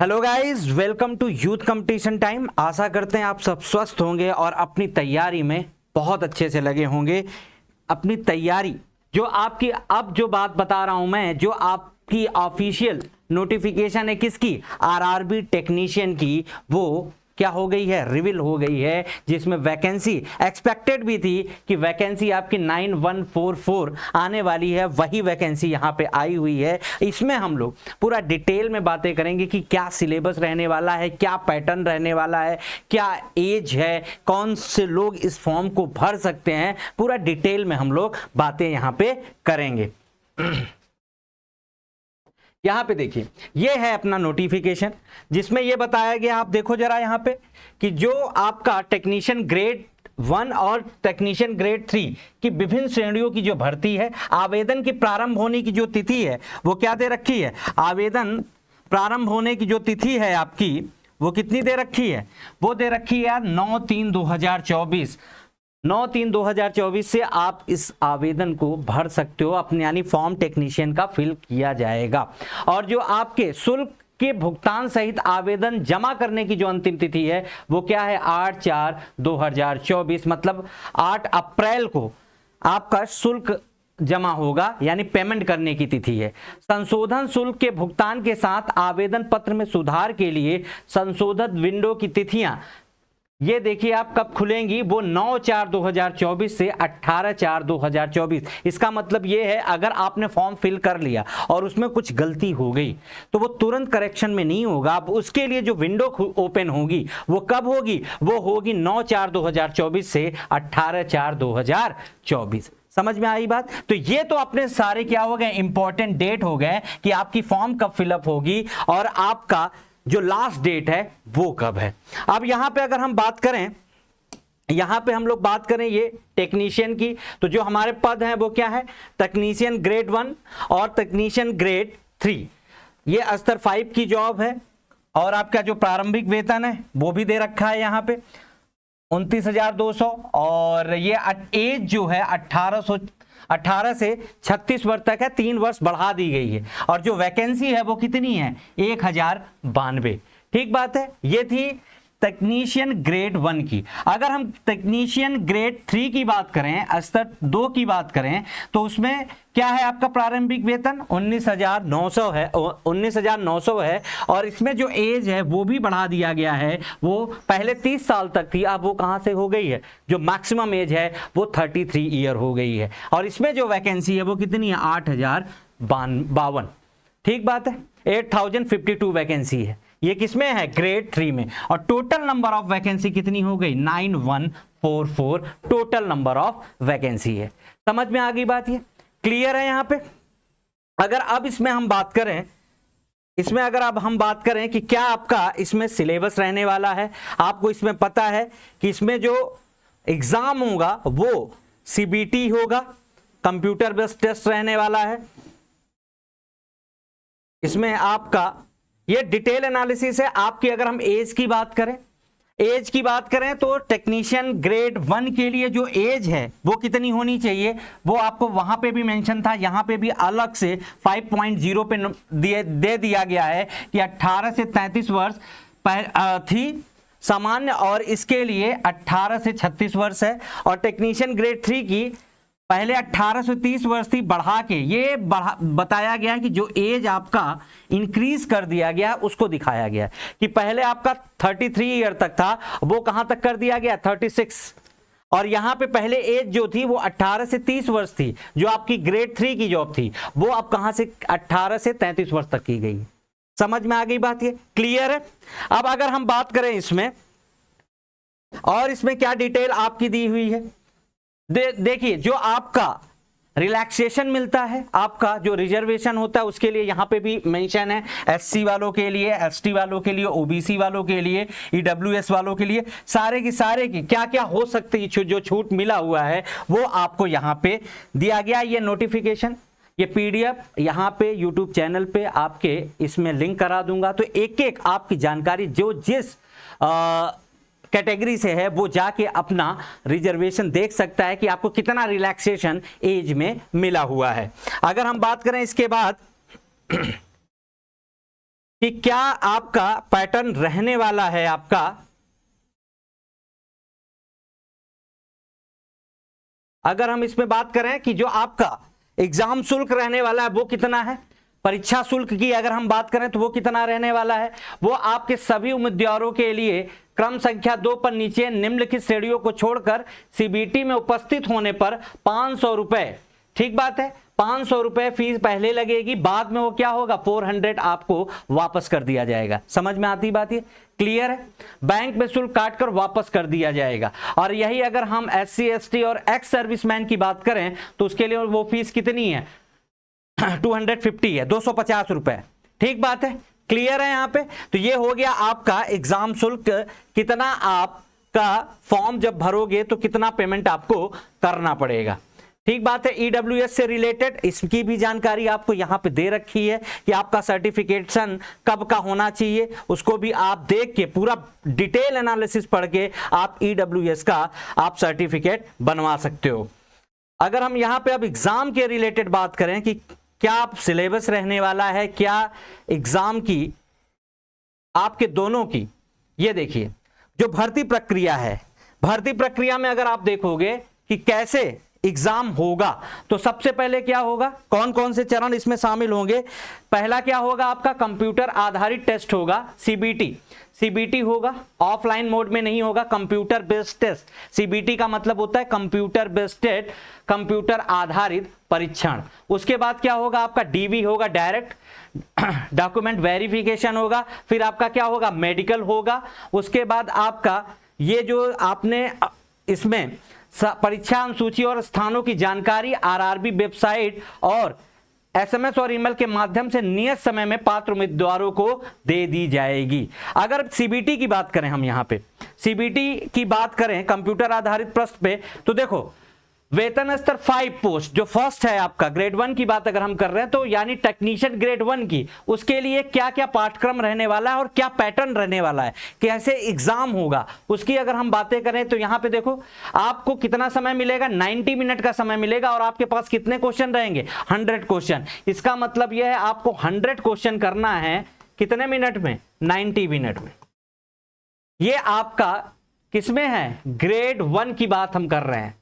Hello guys, welcome to youth competition time. आशा करते हैं आप सब स्वस्थ होंगे और अपनी तैयारी में बहुत अच्छे से लगे होंगे। अपनी तैयारी जो आपकी, अब जो बात बता रहा हूं मैं, जो आपकी ऑफिशियल नोटिफिकेशन है किसकी, आरआरबी टेक्नीशियन की, वो क्या हो गई है, रिवील हो गई है, जिसमें वैकेंसी एक्सपेक्टेड भी थी कि वैकेंसी आपकी 9144 आने वाली है, वही वैकेंसी यहाँ पे आई हुई है। इसमें हम लोग पूरा डिटेल में बातें करेंगे कि क्या सिलेबस रहने वाला है, क्या पैटर्न रहने वाला है, क्या एज है, कौन से लोग इस फॉर्म को भर सकते हैं, पूरा डिटेल में हम लोग बातें यहाँ पे करेंगे। यहां पे देखिए, ये है अपना नोटिफिकेशन जिसमें ये बताया गया, आप देखो जरा यहां पे, कि जो आपका टेक्नीशियन ग्रेड 1 और टेक्नीशियन ग्रेड 3 की विभिन्न श्रेणियों की जो भर्ती है, आवेदन की प्रारंभ होने की जो तिथि है वो क्या दे रखी है, आवेदन प्रारंभ होने की जो तिथि है आपकी वो कितनी दे रखी है, वो दे रखी है यार 9/3/2024। 9/3/2024 से आप इस आवेदन को भर सकते हो अपने, यानी फॉर्म टेक्नीशियन का फिल किया जाएगा। और जो आपके शुल्क के भुगतान सहित आवेदन जमा करने की जो अंतिम तिथि है वो क्या है, 8/4/2024, मतलब 8 अप्रैल को आपका शुल्क जमा होगा, यानी पेमेंट करने की तिथि है। संशोधन शुल्क के भुगतान के साथ आवेदन पत्र में सुधार के लिए संशोधित विंडो की तिथियां, ये देखिए आप कब खुलेंगी, वो 9/4/2024 से 18/4/2024। इसका मतलब ये है, अगर आपने फॉर्म फिल कर लिया और उसमें कुछ गलती हो गई तो वो तुरंत करेक्शन में नहीं होगा। अब उसके लिए जो विंडो ओपन होगी वो कब होगी, वो होगी 9/4/2024 से 18/4/2024। समझ में आई बात? तो ये तो अपने सारे क्या हो गए, इंपॉर्टेंट डेट हो गए कि आपकी फॉर्म कब फिलअप होगी और आपका जो लास्ट डेट है वो कब है। अब यहां पे अगर हम बात करें, यहां पे हम लोग बात करें ये टेक्नीशियन की, तो जो हमारे पद हैं वो क्या है, टेक्नीशियन ग्रेड 1 और टेक्नीशियन ग्रेड 3, ये स्तर 5 की जॉब है। और आपका जो प्रारंभिक वेतन है वो भी दे रखा है यहाँ पे 29,200, और ये एज जो है 18 से 36 वर्ष तक है, 3 वर्ष बढ़ा दी गई है। और जो वैकेंसी है वो कितनी है, 1092। ठीक बात है, ये थी टेक्नीशियन ग्रेड 1 की। अगर हम टेक्नीशियन ग्रेड 3 की बात करें, स्तर 2 की बात करें, तो उसमें क्या है, आपका प्रारंभिक वेतन 19,900 है, 19,900 है। और इसमें जो एज है वो भी बढ़ा दिया गया है, वो पहले 30 साल तक थी, अब वो कहां से हो गई है, जो मैक्सिमम एज है वो 33 ईयर हो गई है। और इसमें जो वैकेंसी है वो कितनी है, 8,052। ठीक बात है, 8,052 वैकेंसी है। ये किसमें है, ग्रेड 3 में। और टोटल नंबर ऑफ वैकेंसी कितनी हो गई, 9144 टोटल नंबर ऑफ वैकेंसी है। समझ में आ गई बात, ये क्लियर है यहां पे। अगर अब इसमें हम बात करें, इसमें अगर अब हम बात करें कि क्या आपका इसमें सिलेबस रहने वाला है, आपको इसमें पता है कि इसमें जो एग्जाम होगा वो सीबीटी होगा, कंप्यूटर बेस्ड टेस्ट रहने वाला है। इसमें आपका ये डिटेल एनालिसिस है आपकी। अगर हम एज की बात करें, तो टेक्नीशियन ग्रेड 1 के लिए जो एज है वो कितनी होनी चाहिए, वो आपको वहां पे भी मेंशन था, यहां पे भी अलग से 5.0 पे दे दिया गया है कि 18 से 33 वर्ष थी सामान्य, और इसके लिए 18 से 36 वर्ष है। और टेक्नीशियन ग्रेड 3 की पहले 18 से 30 वर्ष थी, बढ़ा के ये बताया गया कि जो एज आपका इंक्रीज कर दिया गया उसको दिखाया गया कि पहले आपका 33 ईयर तक था, वो कहां तक कर दिया गया, 36। और यहां पे पहले एज जो थी वो 18 से 30 वर्ष थी, जो आपकी ग्रेड 3 की जॉब थी, वो अब कहां से 18 से 33 वर्ष तक की गई। समझ में आ गई बात, ये क्लियर है। अब अगर हम बात करें इसमें, और इसमें क्या डिटेल आपकी दी हुई है, देखिए जो आपका रिलैक्सेशन मिलता है, आपका जो रिजर्वेशन होता है उसके लिए यहां पे भी मेंशन है, एससी वालों के लिए, एसटी वालों के लिए, ओबीसी वालों के लिए, ईडब्ल्यूएस वालों के लिए, सारे की क्या क्या हो सकती है, जो छूट मिला हुआ है वो आपको यहां पे दिया गया। ये नोटिफिकेशन, ये पीडीएफ यहाँ पे यूट्यूब चैनल पे आपके इसमें लिंक करा दूंगा, तो एक एक आपकी जानकारी जो जिस कैटेगरी से है वो जाके अपना रिजर्वेशन देख सकता है कि आपको कितना रिलैक्सेशन एज में मिला हुआ है। अगर हम बात करें इसके बाद कि क्या आपका पैटर्न रहने वाला है आपका, अगर हम इसमें बात करें कि जो आपका एग्जाम शुल्क रहने वाला है वो कितना है, परीक्षा शुल्क की अगर हम बात करें तो वो कितना रहने वाला है, वो आपके सभी उम्मीदवारों के लिए क्रम संख्या 2 पर नीचे निम्नलिखित श्रेणियों को छोड़कर सीबीटी में उपस्थित होने पर 500 रुपए, ठीक बात है, 500 रुपए फीस पहले लगेगी, बाद में वो क्या होगा 400 आपको वापस कर दिया जाएगा। समझ में आती बात ये, क्लियर है, बैंक में शुल्क काटकर वापस कर दिया जाएगा। और यही अगर हम SC ST और एक्स सर्विसमैन की बात करें तो उसके लिए वो फीस कितनी है 250 है, 250 रुपए, ठीक बात है, क्लियर है यहाँ पे। तो ये हो गया आपका एग्जाम शुल्क, कितना आपका फॉर्म जब भरोगे तो कितना पेमेंट आपको करना पड़ेगा, ठीक बात है। EWS से रिलेटेड इसकी भी जानकारी आपको यहाँ पे दे रखी है कि आपका सर्टिफिकेशन कब का होना चाहिए, उसको भी आप देख के पूरा डिटेल एनालिसिस पढ़ के आप EWS का आप सर्टिफिकेट बनवा सकते हो। अगर हम यहाँ पे अब एग्जाम के रिलेटेड बात करें कि क्या सिलेबस रहने वाला है, क्या एग्जाम की आपके दोनों की, ये देखिए जो भर्ती प्रक्रिया है, भर्ती प्रक्रिया में अगर आप देखोगे कि कैसे एग्जाम होगा तो सबसे पहले क्या होगा, कौन कौन से चरण इसमें शामिल होंगे। पहला क्या होगा आपका कंप्यूटर आधारित टेस्ट होगा, सीबीटी होगा, ऑफलाइन मोड में नहीं होगा, कंप्यूटर बेस्ड टेस्ट, सीबीटी का मतलब होता है कंप्यूटर बेस्ड टेस्ट, कंप्यूटर आधारित परीक्षण। उसके बाद क्या होगा आपका डीवी होगा, डायरेक्ट डॉक्यूमेंट वेरिफिकेशन होगा, फिर आपका क्या होगा मेडिकल होगा, उसके बाद आपका ये जो आपने इसमें परीक्षा अनुसूची और स्थानों की जानकारी आरआरबी वेबसाइट और SMS और ईमेल के माध्यम से नियत समय में पात्र उम्मीदवारों को दे दी जाएगी। अगर सीबीटी की बात करें, हम यहां पे सीबीटी की बात करें कंप्यूटर आधारित प्रश्न पे, तो देखो वेतन स्तर 5 पोस्ट जो फर्स्ट है आपका ग्रेड 1 की बात अगर हम कर रहे हैं तो यानी टेक्नीशियन ग्रेड 1 की, उसके लिए क्या क्या पाठ्यक्रम रहने वाला है और क्या पैटर्न रहने वाला है, कैसे एग्जाम होगा, उसकी अगर हम बातें करें तो यहां पे देखो आपको कितना समय मिलेगा, 90 मिनट का समय मिलेगा और आपके पास कितने क्वेश्चन रहेंगे 100 क्वेश्चन। इसका मतलब यह है आपको 100 क्वेश्चन करना है कितने मिनट में, 90 मिनट में। ये आपका किसमें है, ग्रेड 1 की बात हम कर रहे हैं,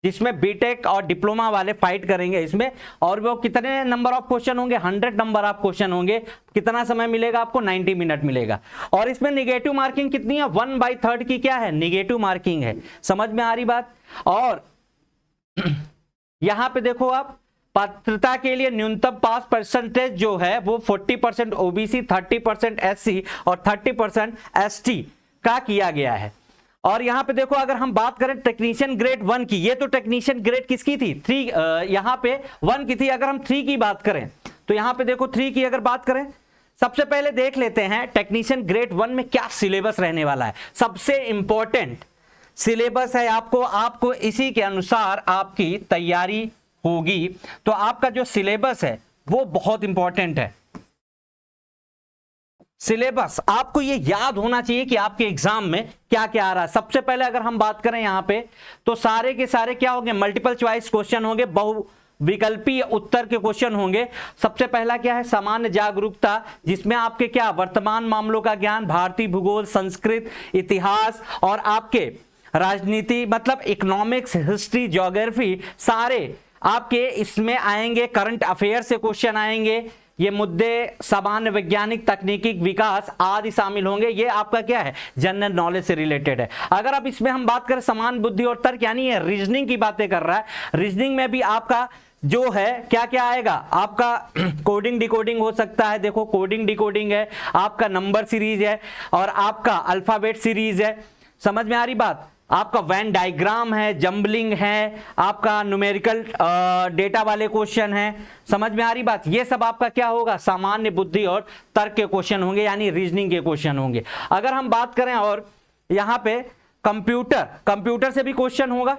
जिसमें बीटेक और डिप्लोमा वाले फाइट करेंगे इसमें, और वो कितने नंबर ऑफ क्वेश्चन होंगे, 100 नंबर ऑफ क्वेश्चन होंगे, कितना समय मिलेगा आपको 90 मिनट मिलेगा। और इसमें निगेटिव मार्किंग कितनी है, 1/3 की क्या है निगेटिव मार्किंग है, समझ में आ रही बात। और यहां पे देखो आप पात्रता के लिए न्यूनतम पास परसेंटेज जो है वो 40% ओबीसी, 30% SC और 30% ST का किया गया है। और यहां पे देखो अगर हम बात करें टेक्नीशियन ग्रेड 1 की, ये तो टेक्नीशियन ग्रेड किसकी थी 3, यहां पे 1 की थी। अगर हम 3 की बात करें तो यहां पे देखो 3 की अगर बात करें, सबसे पहले देख लेते हैं टेक्नीशियन ग्रेड 1 में क्या सिलेबस रहने वाला है। सबसे इंपॉर्टेंट सिलेबस है, आपको इसी के अनुसार आपकी तैयारी होगी। तो आपका जो सिलेबस है वो बहुत इंपॉर्टेंट है। सिलेबस आपको ये याद होना चाहिए कि आपके एग्जाम में क्या क्या आ रहा है। सबसे पहले अगर हम बात करें यहां पे तो सारे के सारे क्या होंगे, मल्टीपल चॉइस क्वेश्चन होंगे, बहुविकल्पीय उत्तर के क्वेश्चन होंगे। सबसे पहला क्या है, सामान्य जागरूकता, जिसमें आपके क्या वर्तमान मामलों का ज्ञान, भारतीय भूगोल, संस्कृत, इतिहास और आपके राजनीति मतलब इकोनॉमिक्स, हिस्ट्री, ज्योग्राफी, सारे आपके इसमें आएंगे। करंट अफेयर से क्वेश्चन आएंगे, ये मुद्दे सामान्य वैज्ञानिक तकनीकी विकास आदि शामिल होंगे। ये आपका क्या है, जनरल नॉलेज से रिलेटेड है। अगर अब इसमें हम बात करें समान बुद्धि और तर्क, यानी ये रीजनिंग की बातें कर रहा है। रीजनिंग में भी आपका जो है क्या क्या आएगा, आपका कोडिंग डिकोडिंग हो सकता है। देखो कोडिंग डिकोडिंग है, आपका नंबर सीरीज है और आपका अल्फाबेट सीरीज है। समझ में आ रही बात, आपका वेन डायग्राम है, जंबलिंग है, आपका न्यूमेरिकल डेटा वाले क्वेश्चन है। समझ में आ रही बात, ये सब आपका क्या होगा, सामान्य बुद्धि और तर्क के क्वेश्चन होंगे, यानी रीजनिंग के क्वेश्चन होंगे। अगर हम बात करें और यहां पे कंप्यूटर से भी क्वेश्चन होगा,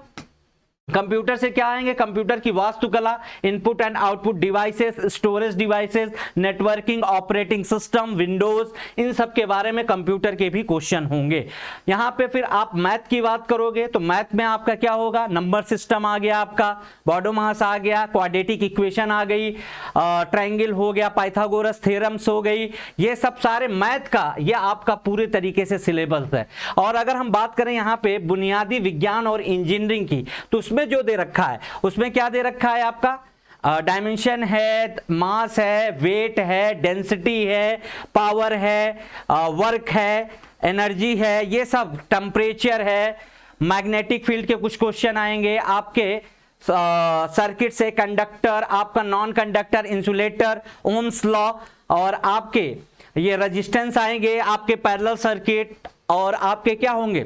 कंप्यूटर से क्या आएंगे, कंप्यूटर की वास्तुकला, input and output devices, storage devices, networking, operating system, Windows, इन सब के बारे में कंप्यूटर के भी क्वेश्चन होंगे। यहां पे फिर आप मैथ की बात करोगे तो मैथ में आपका क्या होगा, नंबर सिस्टम आ गया, आपका बॉडोमास आ गया, क्वाड्रेटिक इक्वेशन आ गई, ट्रायंगल हो गया, पाइथागोरस थ्योरम्स हो गई, ये सब सारे मैथ का ये आपका पूरे तरीके से सिलेबस है। और अगर हम बात करें यहाँ पे बुनियादी विज्ञान और इंजीनियरिंग की, तो उसमें जो दे रखा है, उसमें क्या दे रखा है आपका, डायमेंशन है, मास है, वेट है, डेंसिटी है, पावर है, वर्क है, एनर्जी है, ये सब, टेम्परेचर है, मैग्नेटिक फील्ड के कुछ क्वेश्चन आएंगे आपके, सर्किट से, कंडक्टर, आपका non conductor, insulator, Ohm's law, और आपके ये रेजिस्टेंस आएंगे, आपके पैरेलल सर्किट, और आपके क्या होंगे,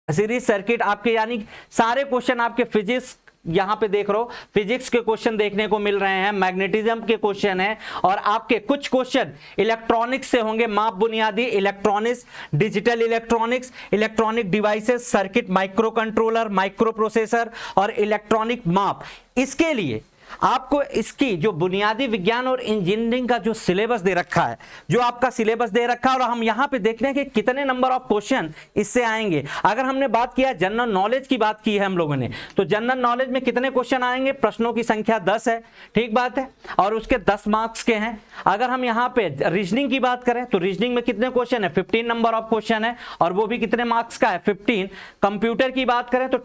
सीरीज सर्किट आपके, यानी सारे क्वेश्चन आपके फिजिक्स, यहां पे देख रहे हो फिजिक्स के क्वेश्चन देखने को मिल रहे हैं, मैग्नेटिज्म के क्वेश्चन हैं, और आपके कुछ क्वेश्चन इलेक्ट्रॉनिक्स से होंगे, माप बुनियादी electronics, digital electronics, electronic devices, circuit, micro controller, micro processor और इलेक्ट्रॉनिक माप। इसके लिए आपको इसकी जो बुनियादी विज्ञान और इंजीनियरिंग का जो सिलेबस दे रखा है, जो आपका सिलेबस दे रखा है, और हम यहां पे देखते हैं कि कितने नंबर ऑफ क्वेश्चन इससे आएंगे। अगर हमने बात किया जनरल नॉलेज की, बात की है हम लोगों ने, तो जनरल नॉलेज में कितने क्वेश्चन आएंगे, प्रश्नों की संख्या 10 है, ठीक बात है, और उसके 10 मार्क्स के हैं। अगर हम यहां पे रीजनिंग की बात करें तो रीजनिंग में कितने क्वेश्चन है, 15 नंबर ऑफ क्वेश्चन है, और वो भी कितने मार्क्स का है, 15। कंप्यूटर की बात करें तो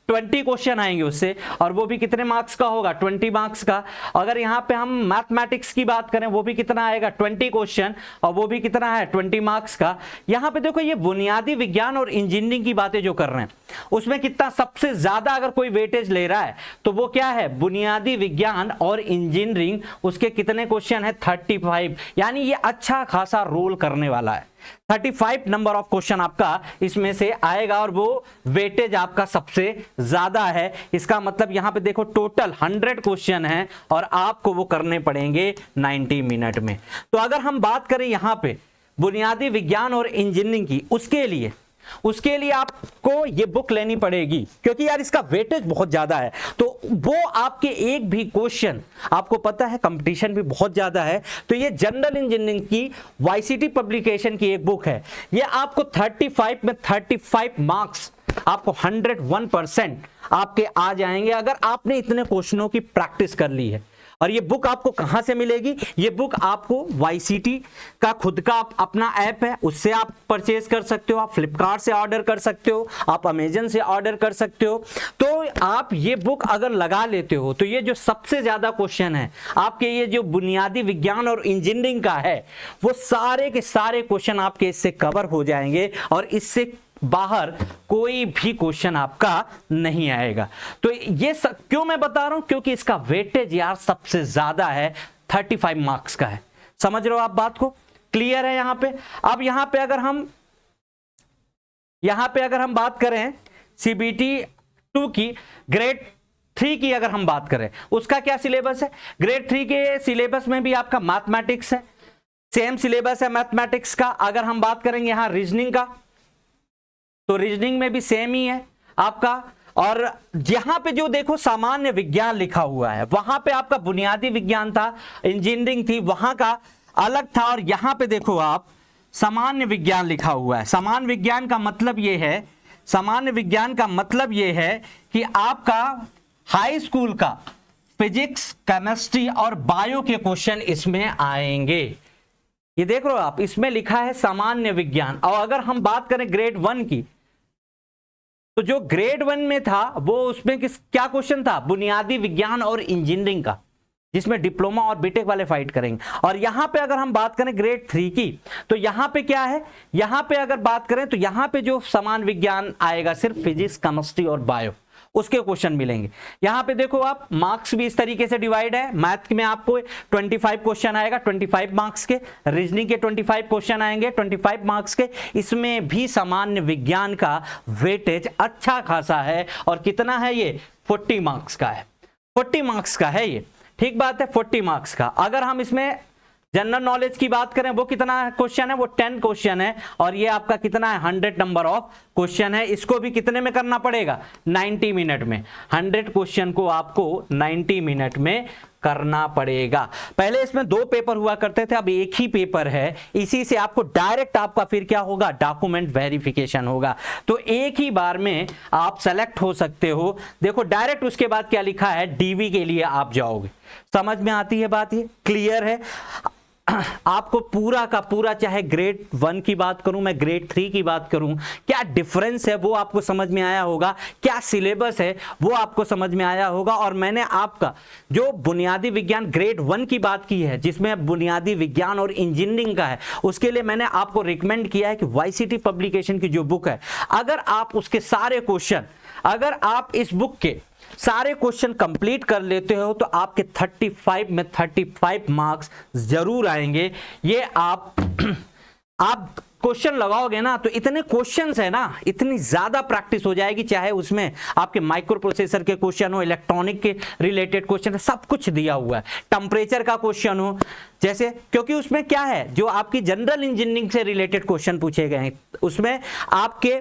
20 क्वेश्चन आएंगे उससे, और वो भी कितने मार्क्स का होगा, 20 मार्क्स का। अगर यहां पे हम मैथमेटिक्स की बात करें, वो भी कितना आएगा, 20 क्वेश्चन, और वो भी कितना है, 20 मार्क्स का। यहां पे देखो ये बुनियादी विज्ञान और इंजीनियरिंग की बातें जो कर रहे हैं, उसमें कितना सबसे ज्यादा अगर कोई वेटेज ले रहा है तो वो क्या है, बुनियादी विज्ञान और इंजीनियरिंग, उसके कितने क्वेश्चन है, 35, यानी ये अच्छा खासा रोल करने वाला है। 35 नंबर ऑफ क्वेश्चन आपका इसमें से आएगा, और वो वेटेज आपका सबसे ज्यादा है। इसका मतलब यहां पे देखो टोटल 100 क्वेश्चन है, और आपको वो करने पड़ेंगे 90 मिनट में। तो अगर हम बात करें यहां पे बुनियादी विज्ञान और इंजीनियरिंग की, उसके लिए आपको ये बुक लेनी पड़ेगी, क्योंकि यार इसका वेटेज बहुत ज्यादा है। तो वो आपके एक भी क्वेश्चन, आपको पता है कंपटीशन भी बहुत ज्यादा है, तो ये जनरल इंजीनियरिंग की वाईसीटी पब्लिकेशन की एक बुक है, ये आपको 35 में 35 मार्क्स आपको 101% आपके आ जाएंगे, अगर आपने इतने क्वेश्चनों की प्रैक्टिस कर ली है। और ये बुक आपको कहां से मिलेगी, ये बुक आपको वाईसीटी का खुद का अपना ऐप है, उससे आप परचेज कर सकते हो, आप फ्लिपकार्ट से ऑर्डर कर सकते हो, आप अमेजन से ऑर्डर कर सकते हो। तो आप ये बुक अगर लगा लेते हो तो ये जो सबसे ज्यादा क्वेश्चन है आपके, ये जो बुनियादी विज्ञान और इंजीनियरिंग का है, वो सारे के सारे क्वेश्चन आपके इससे कवर हो जाएंगे, और इससे बाहर कोई भी क्वेश्चन आपका नहीं आएगा। तो ये क्यों मैं बता रहा हूं, क्योंकि इसका वेटेज यार सबसे ज्यादा है, 35 मार्क्स का है। समझ रहे हो आप बात को, क्लियर है यहां पे। अब यहां पे अगर हम बात करें सीबीटी 2 की, ग्रेड 3 की अगर हम बात करें, उसका क्या सिलेबस है, ग्रेड 3 के सिलेबस में भी आपका मैथमेटिक्स है, सेम सिलेबस है मैथमेटिक्स का। अगर हम बात करेंगे यहां रीजनिंग का, तो रीजनिंग में भी सेम ही है आपका। और यहां पे जो देखो सामान्य विज्ञान लिखा हुआ है, वहां पे आपका बुनियादी विज्ञान था, इंजीनियरिंग थी, वहां का अलग था, और यहां पे देखो आप सामान्य विज्ञान लिखा हुआ है। सामान्य विज्ञान का मतलब यह है कि आपका हाई स्कूल का फिजिक्स, केमिस्ट्री और बायो के क्वेश्चन इसमें आएंगे। ये देख रहे हो आप, इसमें लिखा है सामान्य विज्ञान। और अगर हम बात करें ग्रेड 1 की, तो जो ग्रेड 1 में था वो उसमें क्या क्वेश्चन था, बुनियादी विज्ञान और इंजीनियरिंग का, जिसमें डिप्लोमा और बीटेक वाले फाइट करेंगे। और यहां पे अगर हम बात करें ग्रेड 3 की, तो यहां पे क्या है, यहां पे अगर बात करें तो यहां पे जो सामान्य विज्ञान आएगा सिर्फ फिजिक्स, केमिस्ट्री और बायो, उसके क्वेश्चन मिलेंगे। यहां पे देखो आप, मार्क्स भी इस तरीके से डिवाइड है। मैथ में आपको 25 क्वेश्चन आएगा 25 मार्क्स के, रीजनिंग के 25 क्वेश्चन आएंगे 25 मार्क्स के। इसमें भी सामान्य विज्ञान का वेटेज अच्छा खासा है, और कितना है ये, 40 मार्क्स का है, 40 मार्क्स का है ये, ठीक बात है, 40 मार्क्स का। अगर हम इसमें जनरल नॉलेज की बात करें वो कितना क्वेश्चन है, वो 10 क्वेश्चन है, और ये आपका कितना है 100 नंबर ऑफ क्वेश्चन है। इसको भी कितने में करना पड़ेगा, 90 मिनट में। 100 क्वेश्चन को आपको 90 मिनट में करना पड़ेगा। पहले इसमें 2 पेपर हुआ करते थे, अब एक ही पेपर है। इसी से आपको डायरेक्ट आपका फिर क्या होगा, डॉक्यूमेंट वेरिफिकेशन होगा। तो एक ही बार में आप सेलेक्ट हो सकते हो। देखो डायरेक्ट उसके बाद क्या लिखा है, डीवी के लिए आप जाओगे। समझ में आती है बात, ये क्लियर है आपको पूरा का पूरा, चाहे ग्रेड 1 की बात करूं मैं, ग्रेड 3 की बात करूं, क्या डिफरेंस है वो आपको समझ में आया होगा, क्या सिलेबस है वो आपको समझ में आया होगा। और मैंने आपका जो बुनियादी विज्ञान ग्रेड 1 की बात की है, जिसमें बुनियादी विज्ञान और इंजीनियरिंग का है, उसके लिए मैंने आपको रिकमेंड किया है कि वाईसीटी पब्लिकेशन की जो बुक है, अगर आप उसके सारे क्वेश्चन, अगर आप इस बुक के सारे क्वेश्चन कंप्लीट कर लेते हो तो आपके 35 में 35 मार्क्स जरूर आएंगे। ये आप क्वेश्चन लगाओगे ना तो इतने क्वेश्चंस है ना, इतनी ज्यादा प्रैक्टिस हो जाएगी, चाहे उसमें आपके माइक्रो प्रोसेसर के क्वेश्चन हो, इलेक्ट्रॉनिक के रिलेटेड क्वेश्चन, सब कुछ दिया हुआ है, टेम्परेचर का क्वेश्चन हो जैसे, क्योंकि उसमें क्या है, जो आपकी जनरल इंजीनियरिंग से रिलेटेड क्वेश्चन पूछे गए हैं, उसमें आपके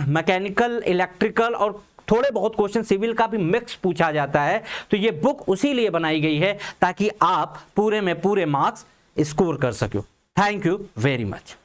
मैकेनिकल, इलेक्ट्रिकल और थोड़े बहुत क्वेश्चन सिविल का भी मिक्स पूछा जाता है। तो ये बुक उसी लिए बनाई गई है ताकि आप पूरे में पूरे मार्क्स स्कोर कर सको। Thank you very much.